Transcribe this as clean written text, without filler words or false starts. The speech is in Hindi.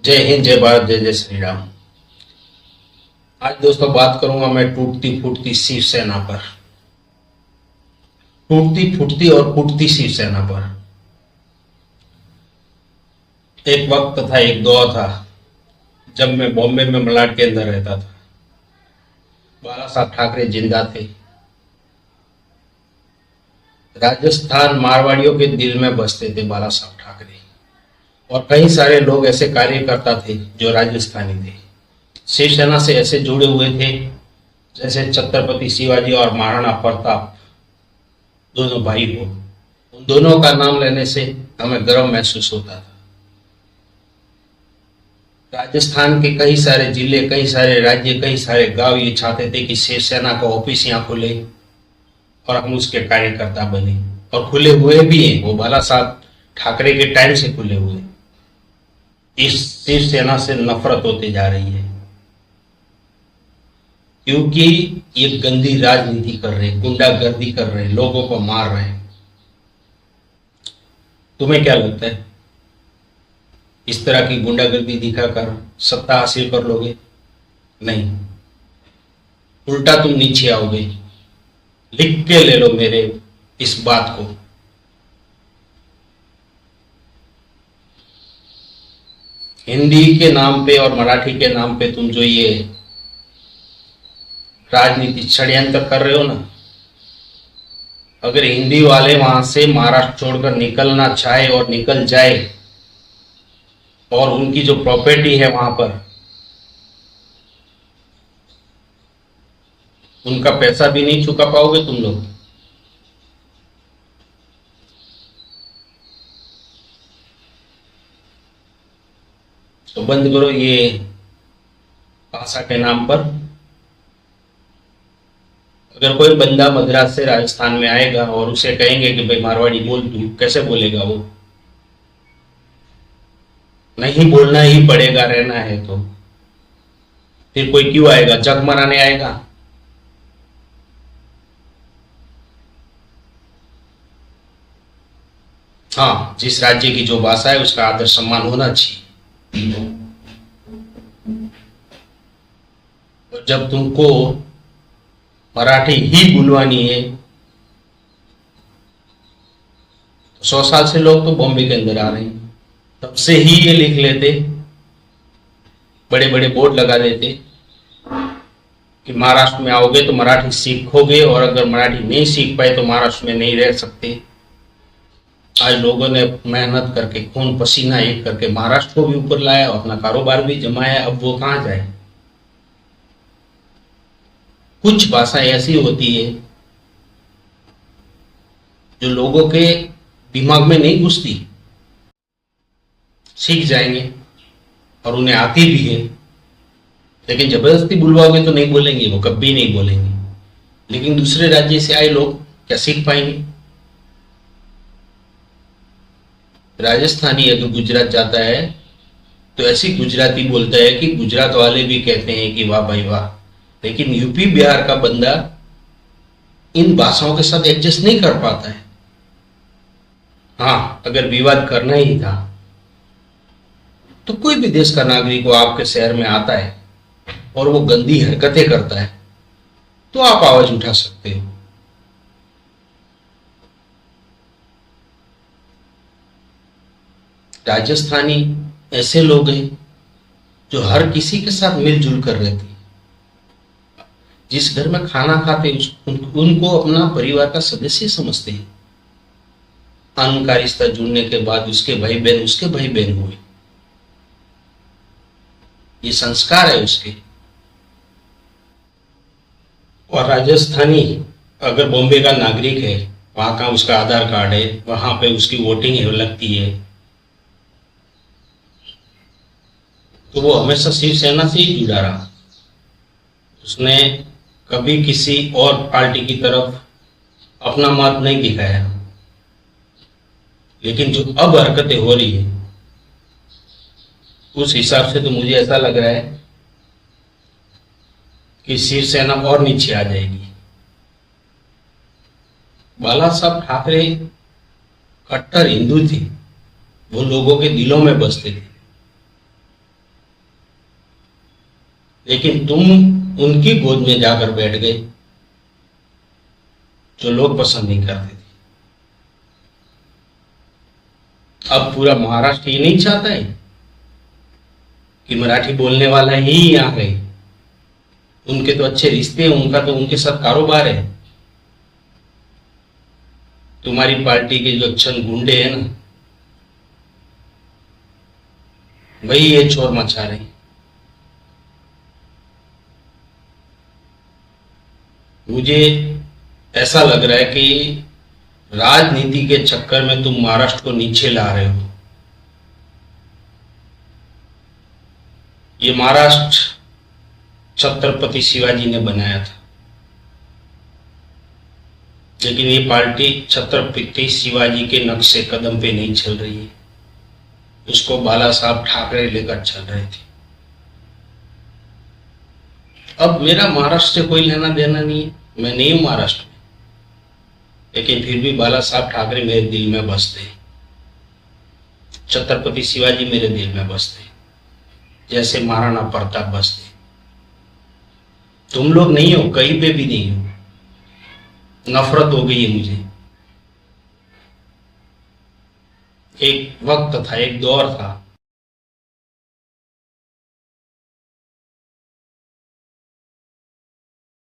जय हिंद, जय भारत, जय जय श्री राम। आज दोस्तों बात करूंगा मैं टूटती फूटती शिवसेना पर। टूटती फूटती और फूटती शिवसेना पर। एक वक्त था, एक दौर था जब मैं बॉम्बे में मलाड के अंदर रहता था। बाला साहब ठाकरे जिंदा थे। राजस्थान मारवाड़ियों के दिल में बसते थे बाला साहब ठाकरे, और कई सारे लोग ऐसे कार्यकर्ता थे जो राजस्थानी थे, शिवसेना से ऐसे जुड़े हुए थे जैसे छत्रपति शिवाजी और महाराणा प्रताप दोनों भाई हो। उन दोनों का नाम लेने से हमें गर्व महसूस होता था। राजस्थान के कई सारे जिले, कई सारे राज्य, कई सारे गांव ये चाहते थे कि शिवसेना का ऑफिस यहाँ खुले और हम उसके कार्यकर्ता बने, और खुले हुए भी हैं। वो बाला साहब ठाकरे के टाइम से खुले हुए। इस शिवसेना से नफरत होती जा रही है क्योंकि ये गंदी राजनीति कर रहे, गुंडागर्दी कर रहे, लोगों को मार रहे हैं। तुम्हें क्या लगता है, इस तरह की गुंडागर्दी दिखाकर सत्ता हासिल कर लोगे? नहीं, उल्टा तुम नीचे आओगे। लिख के ले लो मेरे इस बात को। हिंदी के नाम पे और मराठी के नाम पे तुम जो ये राजनीति षड्यंत्र कर रहे हो ना, अगर हिंदी वाले वहां से महाराष्ट्र छोड़कर निकलना चाहे और निकल जाए, और उनकी जो प्रॉपर्टी है वहां पर, उनका पैसा भी नहीं चुका पाओगे तुम लोग। तो बंद करो ये भाषा के नाम पर। अगर कोई बंदा मद्रास से राजस्थान में आएगा और उसे कहेंगे कि भाई मारवाड़ी बोल, तू कैसे बोलेगा? वो नहीं बोलना ही पड़ेगा, रहना है तो। फिर कोई क्यों आएगा? जग मनाने आएगा? हाँ, जिस राज्य की जो भाषा है उसका आदर सम्मान होना चाहिए। और जब तुमको मराठी ही बुलवानी है तो 100 साल से लोग तो बॉम्बे के अंदर आ रहे हैं, तब से ही ये लिख लेते, बड़े बड़े बोर्ड लगा देते कि महाराष्ट्र में आओगे तो मराठी सीखोगे, और अगर मराठी नहीं सीख पाए तो महाराष्ट्र में नहीं रह सकते। आज लोगों ने मेहनत करके, खून पसीना एक करके महाराष्ट्र को भी ऊपर लाया, अपना कारोबार भी जमाया। अब वो कहां जाए? कुछ भाषा ऐसी होती है जो लोगों के दिमाग में नहीं घुसती, सीख जाएंगे और उन्हें आती भी है, लेकिन जबरदस्ती बुलवाओगे तो नहीं बोलेंगे, वो कभी नहीं बोलेंगे। लेकिन दूसरे राज्य से आए लोग क्या सीख पाएंगे? राजस्थानी अगर गुजरात जाता है तो ऐसी गुजराती बोलता है कि गुजरात वाले भी कहते हैं कि वाह भाई वाह। लेकिन यूपी बिहार का बंदा इन भाषाओं के साथ एडजस्ट नहीं कर पाता है। हाँ, अगर विवाद करना ही था तो कोई भी देश का नागरिक वो आपके शहर में आता है और वो गंदी हरकतें करता है तो आप आवाज उठा सकते हो। राजस्थानी ऐसे लोग हैं जो हर किसी के साथ मिलजुल कर रहते हैं। जिस घर में खाना खाते उनको अपना परिवार का सदस्य समझते हैं। अन्न का रिश्ता जुड़ने के बाद उसके भाई बहन उसके भाई बहन हुए, ये संस्कार है उसके। और राजस्थानी अगर बॉम्बे का नागरिक है, वहां का उसका आधार कार्ड है, वहां पे उसकी वोटिंग है लगती है, तो वो हमेशा शिवसेना से ही जुड़ा रहा। उसने कभी किसी और पार्टी की तरफ अपना मत नहीं दिखाया। लेकिन जो अब हरकतें हो रही है उस हिसाब से तो मुझे ऐसा लग रहा है कि शिवसेना और नीचे आ जाएगी। बाला साहब ठाकरे कट्टर हिंदू थे, वो लोगों के दिलों में बसते थे। लेकिन तुम उनकी गोद में जाकर बैठ गए जो लोग पसंद नहीं करते थे। अब पूरा महाराष्ट्र ये नहीं चाहता है कि मराठी बोलने वाला ही यहाँ रहे। उनके तो अच्छे रिश्ते हैं, उनका तो उनके साथ कारोबार है। तुम्हारी पार्टी के जो चंद गुंडे हैं ना, वही ये चोर मचा रहे हैं। मुझे ऐसा लग रहा है कि राजनीति के चक्कर में तुम महाराष्ट्र को नीचे ला रहे हो। ये महाराष्ट्र छत्रपति शिवाजी ने बनाया था, लेकिन ये पार्टी छत्रपति शिवाजी के नक्शे कदम पे नहीं चल रही है। उसको बाला साहब ठाकरे लेकर चल रहे थे। अब मेरा महाराष्ट्र से कोई लेना देना नहीं है, मैं नहीं हूं महाराष्ट्र में, लेकिन फिर भी बाला साहब ठाकरे मेरे दिल में बसते हैं, छत्रपति शिवाजी मेरे दिल में बसते हैं, जैसे महाराणा प्रताप बसते। तुम लोग नहीं हो, कहीं पे भी नहीं हो। नफरत हो गई है मुझे। एक वक्त था, एक दौर था